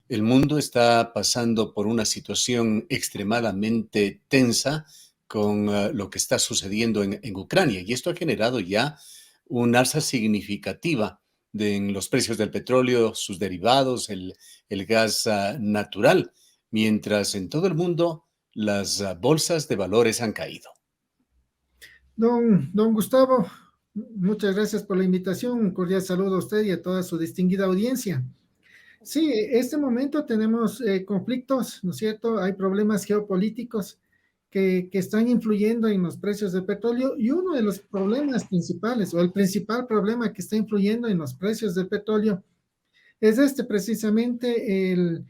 El mundo está pasando por una situación extremadamente tensa con lo que está sucediendo en Ucrania y esto ha generado ya un alza significativa en los precios del petróleo, sus derivados, el gas natural, mientras en todo el mundo las bolsas de valores han caído. Don Gustavo, muchas gracias por la invitación. Un cordial saludo a usted y a toda su distinguida audiencia. Sí, este momento tenemos conflictos, ¿no es cierto? Hay problemas geopolíticos que están influyendo en los precios del petróleo y uno de los problemas principales o el principal problema que está influyendo en los precios del petróleo es precisamente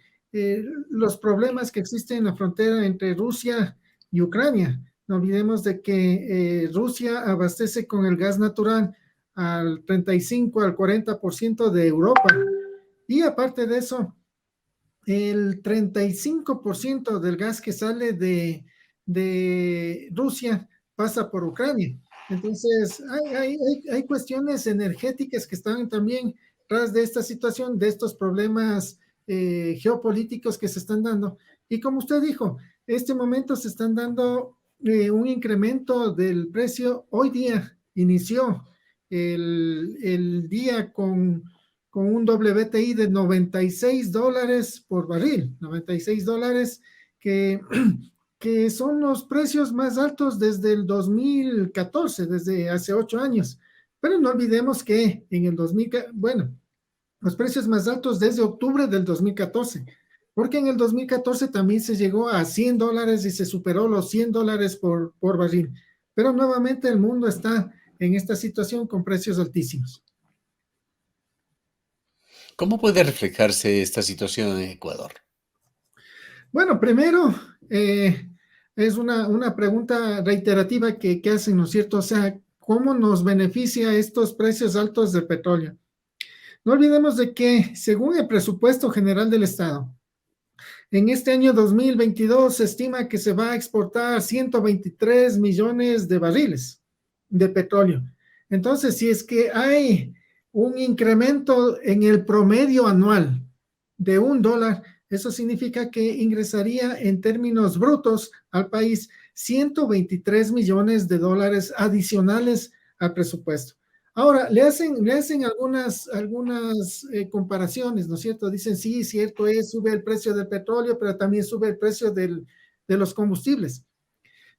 los problemas que existen en la frontera entre Rusia y Ucrania. No olvidemos de que Rusia abastece con el gas natural al 35 al 40% de Europa. Y aparte de eso, el 35% del gas que sale de Rusia pasa por Ucrania. Entonces, hay cuestiones energéticas que están también tras de esta situación, de estos problemas geopolíticos que se están dando. Y como usted dijo, este momento se están dando un incremento del precio. Hoy día inició el día con un WTI de $96 por barril, $96 que, que son los precios más altos desde el 2014, desde hace 8 años. Pero no olvidemos que en el 2000, bueno, los precios más altos desde octubre del 2014, porque en el 2014 también se llegó a $100 y se superó los $100 por barril. Pero nuevamente el mundo está en esta situación con precios altísimos. ¿Cómo puede reflejarse esta situación en Ecuador? Bueno, primero, es una pregunta reiterativa que hacen, ¿no es cierto? O sea, ¿cómo nos beneficia estos precios altos del petróleo? No olvidemos de que, según el presupuesto general del Estado, en este año 2022 se estima que se va a exportar 123 millones de barriles de petróleo. Entonces, si es que hay un incremento en el promedio anual de $1, eso significa que ingresaría en términos brutos al país 123 millones de dólares adicionales al presupuesto. Ahora, le hacen algunas comparaciones, ¿no es cierto? Dicen, sí, cierto es, sube el precio del petróleo, pero también sube el precio de los combustibles.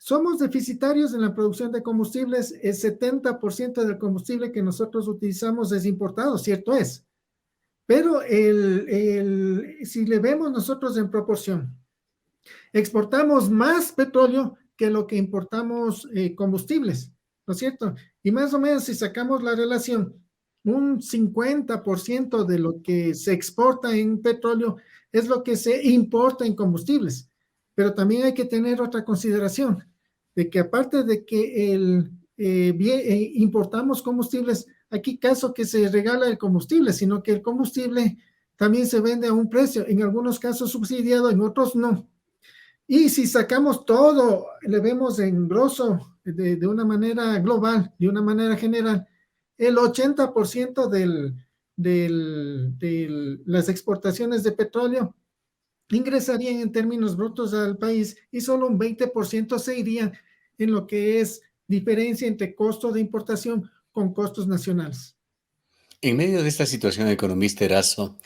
Somos deficitarios en la producción de combustibles. El 70% del combustible que nosotros utilizamos es importado, cierto es. Pero si le vemos nosotros en proporción, exportamos más petróleo que lo que importamos combustibles, ¿no es cierto? Y más o menos si sacamos la relación, un 50% de lo que se exporta en petróleo es lo que se importa en combustibles. Pero también hay que tener otra consideración, de que aparte de que importamos combustibles, aquí caso que se regala el combustible, sino que el combustible también se vende a un precio, en algunos casos subsidiado, en otros no. Y si sacamos todo, le vemos en grosso, de una manera global, de una manera general, el 80% de las exportaciones de petróleo ingresarían en términos brutos al país y solo un 20% se iría en lo que es diferencia entre costo de importación con costos nacionales. En medio de esta situación, economista Erazo,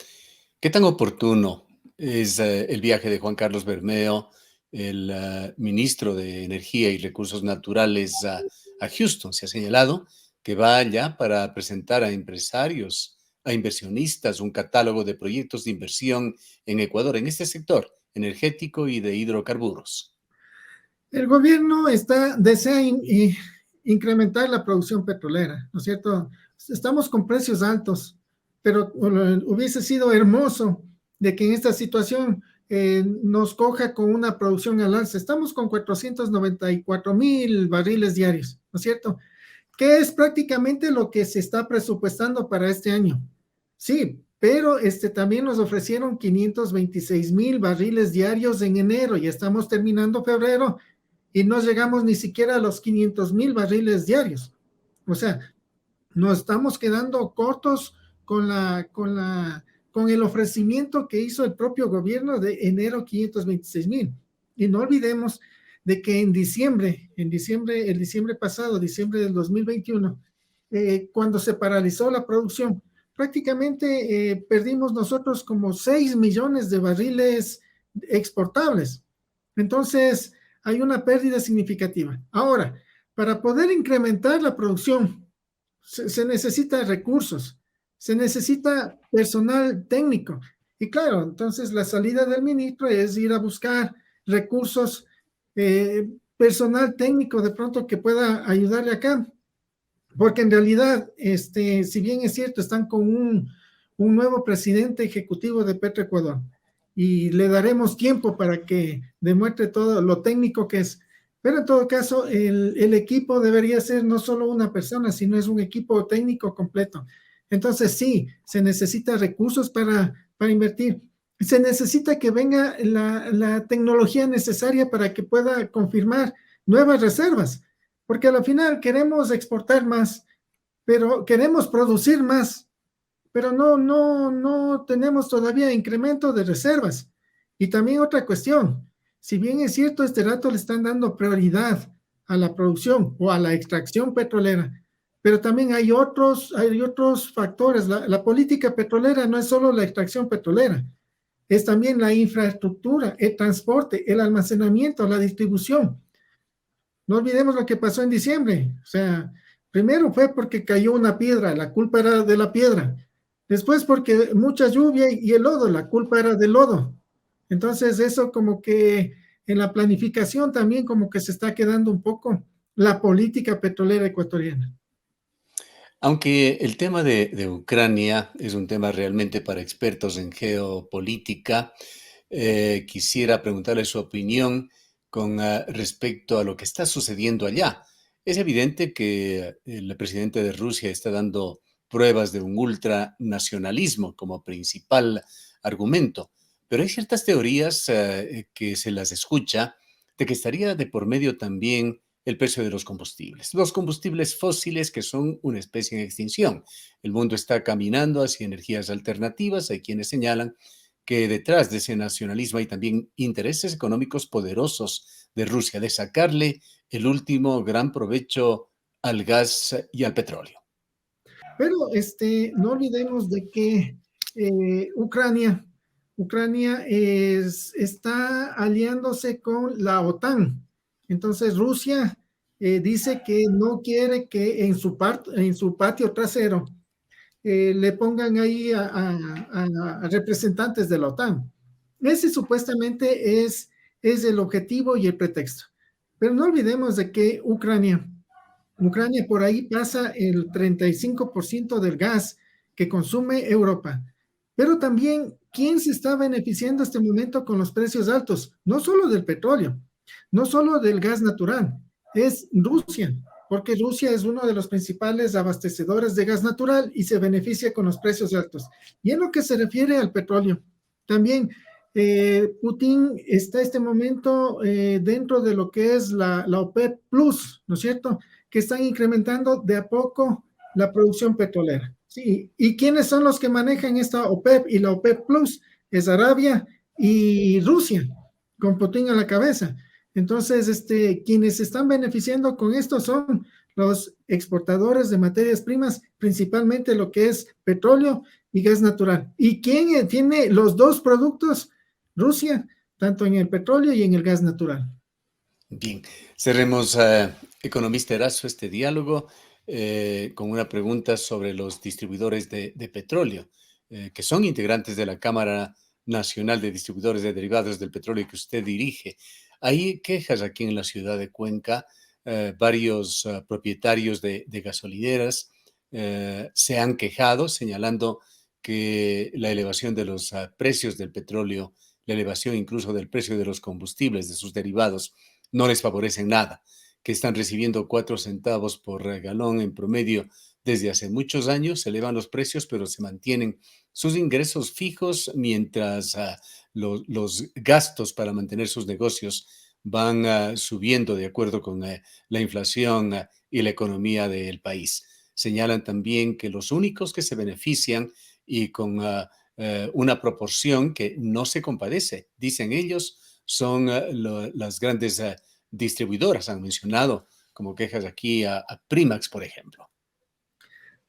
¿qué tan oportuno es el viaje de Juan Carlos Bermeo, el ministro de Energía y Recursos Naturales, a Houston? Se ha señalado que va allá para presentar a empresarios, a inversionistas, un catálogo de proyectos de inversión en Ecuador, en este sector energético y de hidrocarburos. El gobierno desea incrementar la producción petrolera, ¿no es cierto? Estamos con precios altos, pero hubiese sido hermoso de que en esta situación nos coja con una producción al alza. Estamos con 494,000 barriles diarios, ¿no es cierto? Que es prácticamente lo que se está presupuestando para este año. Sí, pero también nos ofrecieron 526,000 barriles diarios en enero, y estamos terminando febrero y no llegamos ni siquiera a los 500,000 barriles diarios. O sea, nos estamos quedando cortos con con el ofrecimiento que hizo el propio gobierno de enero 526,000. Y no olvidemos de que en diciembre, el diciembre pasado, diciembre del 2021, cuando se paralizó la producción, prácticamente perdimos nosotros como 6 millones de barriles exportables. Entonces, hay una pérdida significativa. Ahora, para poder incrementar la producción, se necesita recursos, se necesita personal técnico. Y claro, entonces la salida del ministro es ir a buscar recursos, personal técnico de pronto que pueda ayudarle acá. Porque en realidad, si bien es cierto, están con un nuevo presidente ejecutivo de Petroecuador y le daremos tiempo para que demuestre todo lo técnico que es. Pero en todo caso, el equipo debería ser no solo una persona, sino es un equipo técnico completo. Entonces, sí, se necesita recursos para invertir. Se necesita que venga la tecnología necesaria para que pueda confirmar nuevas reservas, porque al final queremos exportar más, pero queremos producir más, pero no tenemos todavía incremento de reservas. Y también otra cuestión, si bien es cierto, este rato le están dando prioridad a la producción o a la extracción petrolera, pero también hay otros factores. La política petrolera no es solo la extracción petrolera, es también la infraestructura, el transporte, el almacenamiento, la distribución. No olvidemos lo que pasó en diciembre. O sea, primero fue porque cayó una piedra, la culpa era de la piedra. Después porque mucha lluvia y el lodo, la culpa era del lodo. Entonces eso como que en la planificación también como que se está quedando un poco la política petrolera ecuatoriana. Aunque el tema de Ucrania es un tema realmente para expertos en geopolítica, quisiera preguntarle su opinión con respecto a lo que está sucediendo allá. Es evidente que el presidente de Rusia está dando pruebas de un ultranacionalismo como principal argumento, pero hay ciertas teorías que se las escucha de que estaría de por medio también el precio de los combustibles fósiles que son una especie en extinción. El mundo está caminando hacia energías alternativas. Hay quienes señalan que detrás de ese nacionalismo hay también intereses económicos poderosos de Rusia, de sacarle el último gran provecho al gas y al petróleo. Pero no olvidemos de que Ucrania está aliándose con la OTAN. Entonces Rusia dice que no quiere que en su patio trasero le pongan ahí a representantes de la OTAN. Ese supuestamente es el objetivo y el pretexto. Pero no olvidemos de que Ucrania por ahí pasa el 35% del gas que consume Europa. Pero también, ¿quién se está beneficiando en este momento con los precios altos? No solo del petróleo, no solo del gas natural, es Rusia, porque Rusia es uno de los principales abastecedores de gas natural y se beneficia con los precios altos. Y en lo que se refiere al petróleo, también Putin está en este momento dentro de lo que es la OPEP Plus, ¿no es cierto? Que están incrementando de a poco la producción petrolera. Sí, ¿y quiénes son los que manejan esta OPEP y la OPEP Plus? Es Arabia y Rusia, con Putin a la cabeza. Entonces, quienes se están beneficiando con esto son los exportadores de materias primas, principalmente lo que es petróleo y gas natural. ¿Y quién tiene los dos productos? Rusia, tanto en el petróleo y en el gas natural. Bien, cerremos, economista Erazo, este diálogo con una pregunta sobre los distribuidores de petróleo, que son integrantes de la Cámara Nacional de Distribuidores de Derivados del Petróleo que usted dirige. Hay quejas aquí en la ciudad de Cuenca. Varios propietarios de gasolineras se han quejado señalando que la elevación de los precios del petróleo, la elevación incluso del precio de los combustibles, de sus derivados, no les favorecen nada, que están recibiendo 4 centavos por galón en promedio desde hace muchos años. Se elevan los precios, pero se mantienen sus ingresos fijos mientras los gastos para mantener sus negocios van subiendo de acuerdo con la inflación y la economía del país. Señalan también que los únicos que se benefician y con una proporción que no se compadece. Dicen ellos, son las grandes distribuidoras, han mencionado como quejas aquí a Primax, por ejemplo.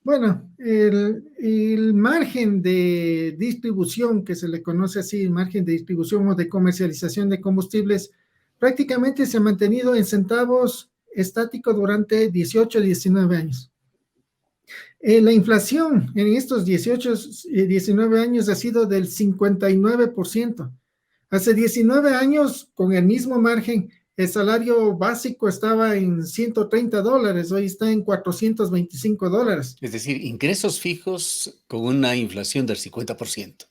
Bueno, el margen de distribución, que se le conoce así, el margen de distribución o de comercialización de combustibles, prácticamente se ha mantenido en centavos estático durante 18 19 años. La inflación en estos 18, 19 años ha sido del 59%. Hace 19 años, con el mismo margen, el salario básico estaba en $130, hoy está en $425. Es decir, ingresos fijos con una inflación del 50%.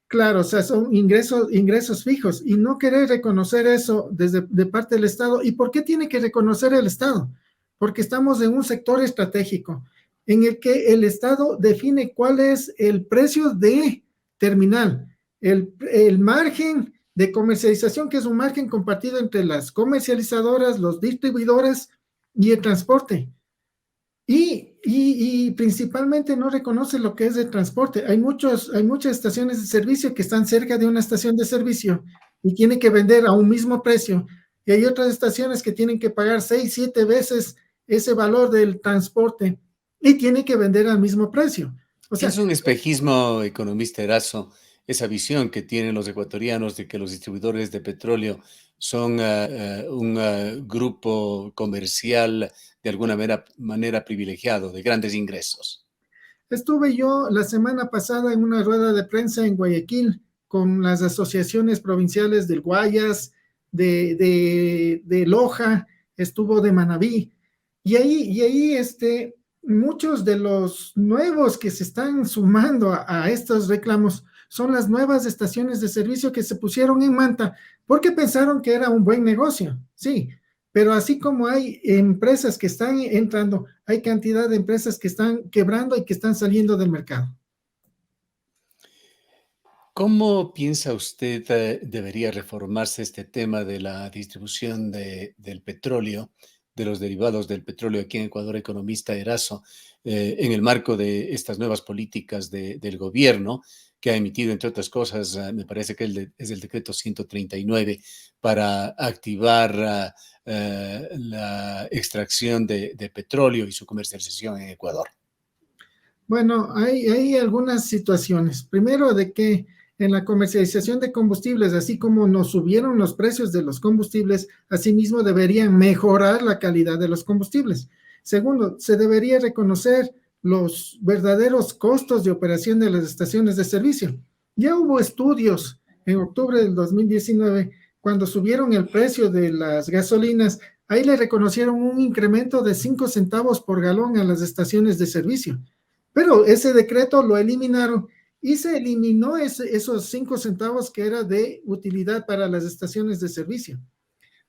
Claro, o sea, son ingresos fijos y no querer reconocer eso de parte del Estado. ¿Y por qué tiene que reconocer el Estado? Porque estamos en un sector estratégico en el que el Estado define cuál es el precio de terminal, el margen de comercialización, que es un margen compartido entre las comercializadoras, los distribuidores y el transporte. Y principalmente no reconoce lo que es el transporte. Hay muchas estaciones de servicio que están cerca de una estación de servicio y tienen que vender a un mismo precio. Y hay otras estaciones que tienen que pagar 6, 7 veces ese valor del transporte y tienen que vender al mismo precio. O sea, Es un espejismo, economista Erazo, esa visión que tienen los ecuatorianos de que los distribuidores de petróleo son un grupo comercial de alguna manera privilegiado, de grandes ingresos. estuve yo la semana pasada en una rueda de prensa en Guayaquil con las asociaciones provinciales del Guayas, de Loja, estuvo de Manabí, y ahí muchos de los nuevos que se están sumando a estos reclamos son las nuevas estaciones de servicio que se pusieron en Manta porque pensaron que era un buen negocio, sí, pero así como hay empresas que están entrando, hay cantidad de empresas que están quebrando y que están saliendo del mercado. ¿Cómo piensa usted debería reformarse este tema de la distribución del petróleo, de los derivados del petróleo aquí en Ecuador, economista Erazo, en el marco de estas nuevas políticas del gobierno que ha emitido, entre otras cosas, me parece que es el decreto 139 para activar la extracción de petróleo y su comercialización en Ecuador? Bueno, hay algunas situaciones. Primero, de que en la comercialización de combustibles, así como nos subieron los precios de los combustibles, asimismo deberían mejorar la calidad de los combustibles. Segundo, se debería reconocer los verdaderos costos de operación de las estaciones de servicio. Ya hubo estudios en octubre del 2019, cuando subieron el precio de las gasolinas, ahí le reconocieron un incremento de 5 centavos por galón a las estaciones de servicio. Pero ese decreto lo eliminaron y se eliminó esos 5 centavos que era de utilidad para las estaciones de servicio.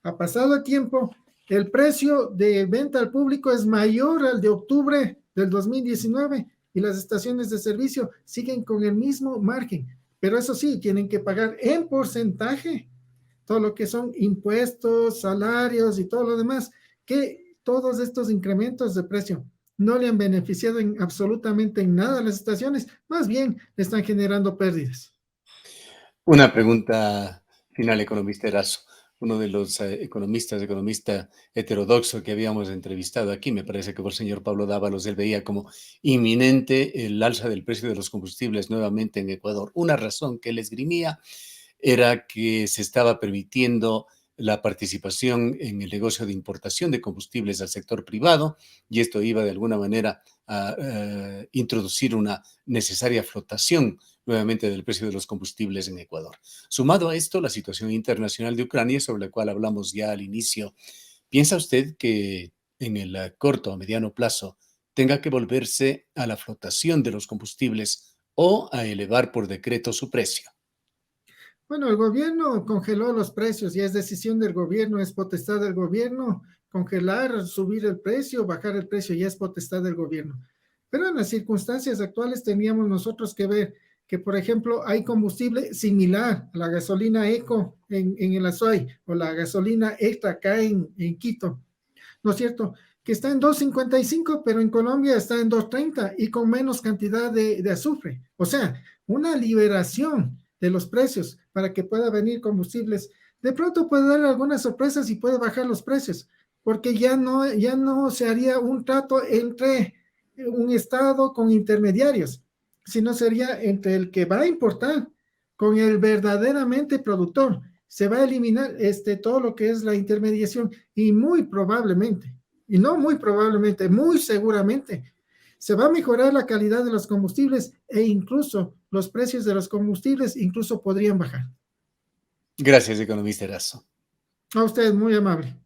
Ha pasado el tiempo, el precio de venta al público es mayor al de octubre del 2019 y las estaciones de servicio siguen con el mismo margen. Pero eso sí, tienen que pagar en porcentaje todo lo que son impuestos, salarios y todo lo demás, que todos estos incrementos de precio no le han beneficiado en absolutamente en nada a las estaciones, más bien le están generando pérdidas. Una pregunta final, economista Erazo. Uno de los economista heterodoxo que habíamos entrevistado aquí, me parece que fue el señor Pablo Dávalos, él veía como inminente el alza del precio de los combustibles nuevamente en Ecuador. Una razón que él esgrimía era que se estaba permitiendo la participación en el negocio de importación de combustibles al sector privado y esto iba de alguna manera a introducir una necesaria flotación nuevamente del precio de los combustibles en Ecuador. Sumado a esto, la situación internacional de Ucrania, sobre la cual hablamos ya al inicio, ¿piensa usted que en el corto o mediano plazo tenga que volverse a la flotación de los combustibles o a elevar por decreto su precio? Bueno, el gobierno congeló los precios y es decisión del gobierno, es potestad del gobierno congelar, subir el precio, bajar el precio, ya es potestad del gobierno. Pero en las circunstancias actuales teníamos nosotros que ver que, por ejemplo, hay combustible similar a la gasolina eco en el Azuay o la gasolina extra acá en Quito, ¿no es cierto? Que está en 2.55, pero en Colombia está en 2.30 y con menos cantidad de azufre. O sea, una liberación de los precios para que pueda venir combustibles. De pronto puede dar algunas sorpresas y puede bajar los precios, porque ya no se haría un trato entre un Estado con intermediarios, sino sería entre el que va a importar con el verdaderamente productor. Se va a eliminar todo lo que es la intermediación y muy probablemente, y no muy probablemente, muy seguramente, se va a mejorar la calidad de los combustibles e incluso los precios de los combustibles incluso podrían bajar. Gracias, economista Erazo. A usted, muy amable.